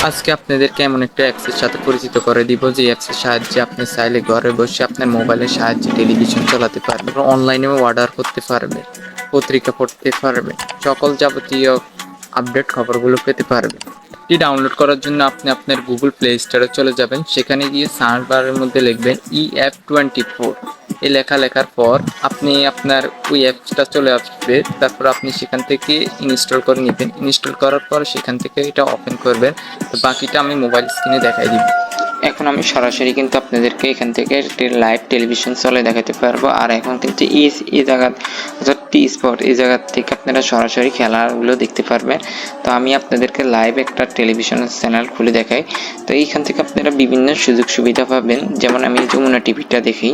আজকে আপনাদেরকে এমন একটা অ্যাপসের সাথে পরিচিত করে দিব যে অ্যাপসের সাহায্যে আপনি চাইলে ঘরে বসে আপনার মোবাইলের সাহায্যে টেলিভিশন চালাতে পারবেন, অনলাইনেও অর্ডার করতে পারবেন, পত্রিকা পড়তে পারবেন, সকল যাবতীয় আপডেট খবরগুলো পেতে পারবেন। এটি ডাউনলোড করার জন্য আপনি আপনার গুগল প্লে স্টোরে চলে যাবেন। সেখানে গিয়ে সার্চ বারের মধ্যে লিখবেন EF24। এই লেখার পর আপনি আপনার ওই অ্যাপসটা চলে আসবে। তারপর আপনি সেখান থেকে ইনস্টল করে নেবেন। ইনস্টল করার পর সেখান থেকে এটা ওপেন করবেন। তো বাকিটা আমি মোবাইল স্ক্রিনে দেখাই দিব। এখন আমি সরাসরি কিন্তু আপনাদেরকে এখান থেকে লাইভ টেলিভিশন চলে দেখাতে পারবো। আর এখন কিন্তু এই জায়গা অর্থাৎ টি স্পট এই জায়গা থেকে আপনারা সরাসরি খেলাগুলো দেখতে পারবেন। তো আমি আপনাদেরকে লাইভ একটা টেলিভিশনের চ্যানেল খুলে দেখাই। তো এইখান থেকে আপনারা বিভিন্ন সুযোগ সুবিধা পাবেন। যেমন আমি যমুনা টিভিটা দেখি।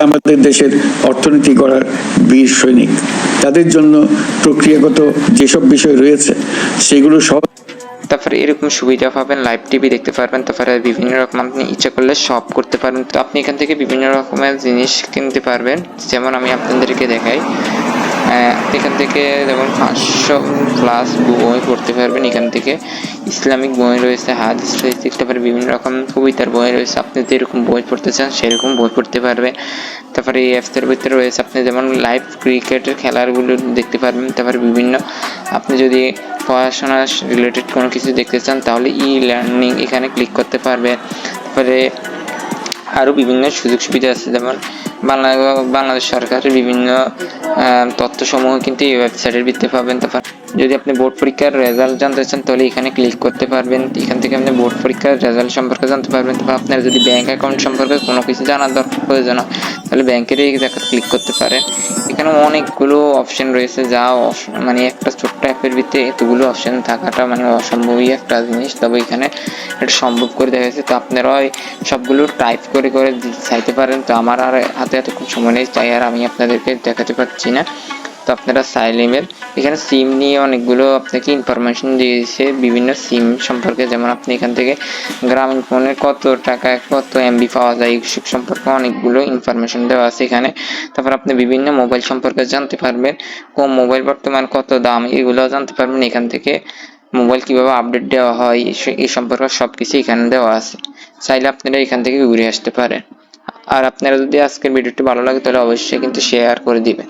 আমাদের দেশের অর্থনীতি গড়ার বীর সৈনিক, তাদের জন্য প্রক্রিয়াগত যেসব বিষয় রয়েছে সেগুলো সব। তারপরে এরকম সুবিধা পাবেন, লাইভ টিভি দেখতে পারবেন। তারপরে বিভিন্ন রকম আপনি ইচ্ছা করলে শপ করতে পারবেন। তো আপনি এখান থেকে বিভিন্ন রকমের জিনিস কিনতে পারবেন। যেমন আমি আপনাদেরকে দেখাই, এখান থেকে যেমন 500+ বই পড়তে পারবেন। এখান থেকে ইসলামিক বই রয়েছে, হাদিস রয়েছে, তারপরে বিভিন্ন রকম কবিতার বই রয়েছে। আপনি যেরকম বই পড়তে চান সেরকম বই পড়তে পারবেন। তারপরে এই অ্যাপসের ভিতরে রয়েছে আপনি যেমন লাইভ ক্রিকেটের খেলাগুলো দেখতে পারবেন। তারপরে বিভিন্ন আপনি যদি পড়াশোনা রিলেটেড কোনো কিছু দেখতে চান তাহলে লার্নিং এখানে ক্লিক করতে পারবেন। তারপরে আরও বিভিন্ন সুযোগ সুবিধা আছে, যেমন বাংলাদেশ সরকারের বিভিন্ন তথ্যসমূহ কিন্তু এই ওয়েবসাইটের ভিত্তিতে পাবেন। তারপর যদি আপনি বোর্ড পরীক্ষার রেজাল্ট জানতে চান তাহলে এখানে ক্লিক করতে পারবেন। এখান থেকে আপনি বোর্ড পরীক্ষার রেজাল্ট সম্পর্কে জানতে পারবেন। তারপর আপনার যদি ব্যাঙ্ক অ্যাকাউন্ট সম্পর্কে কোনো কিছু জানার দরকার প্রয়োজন হয় তাহলে ব্যাংকের এই জায়গায় ক্লিক করতে পারেন। এখানে অনেকগুলো অপশন রয়েছে, যা মানে একটা ছোট্ট অ্যাপের ভিতরে এতগুলো অপশন থাকাটা মানে অসম্ভবই একটা জিনিস। তবে এখানে এটা সম্ভব করে দেখা গেছে। তো আপনারা সবগুলো টাইপ করে চাইতে পারেন। তো আমার আর হাতে এতক্ষণ সময় নেই, তাই আর আমি আপনাদেরকে দেখাতে পারছি না। তো আপনারা সাইলেমের এখানে সিম নিয়ে অনেকগুলো আপনাকে ইনফরমেশন দিয়েছে বিভিন্ন সিম সম্পর্কে। যেমন আপনি এখান থেকে গ্রামীণ ফোনে কত টাকায় কত এমবি পাওয়া যায় এইসব সম্পর্কে অনেকগুলো ইনফরমেশন দেওয়া আছে এখানে। তারপর আপনি বিভিন্ন মোবাইল সম্পর্কে জানতে পারবেন, কোন মোবাইল বর্তমান কত দাম এগুলো জানতে পারবেন। এখান থেকে মোবাইল কিভাবে আপডেট দেওয়া হয় এই সম্পর্কে সবকিছু এখানে দেওয়া আছে। চাইলে আপনারা এখান থেকে ঘুরে আসতে পারেন। আর আপনারা যদি আজকের ভিডিওটি ভালো লাগে তাহলে অবশ্যই কিন্তু শেয়ার করে দিবেন।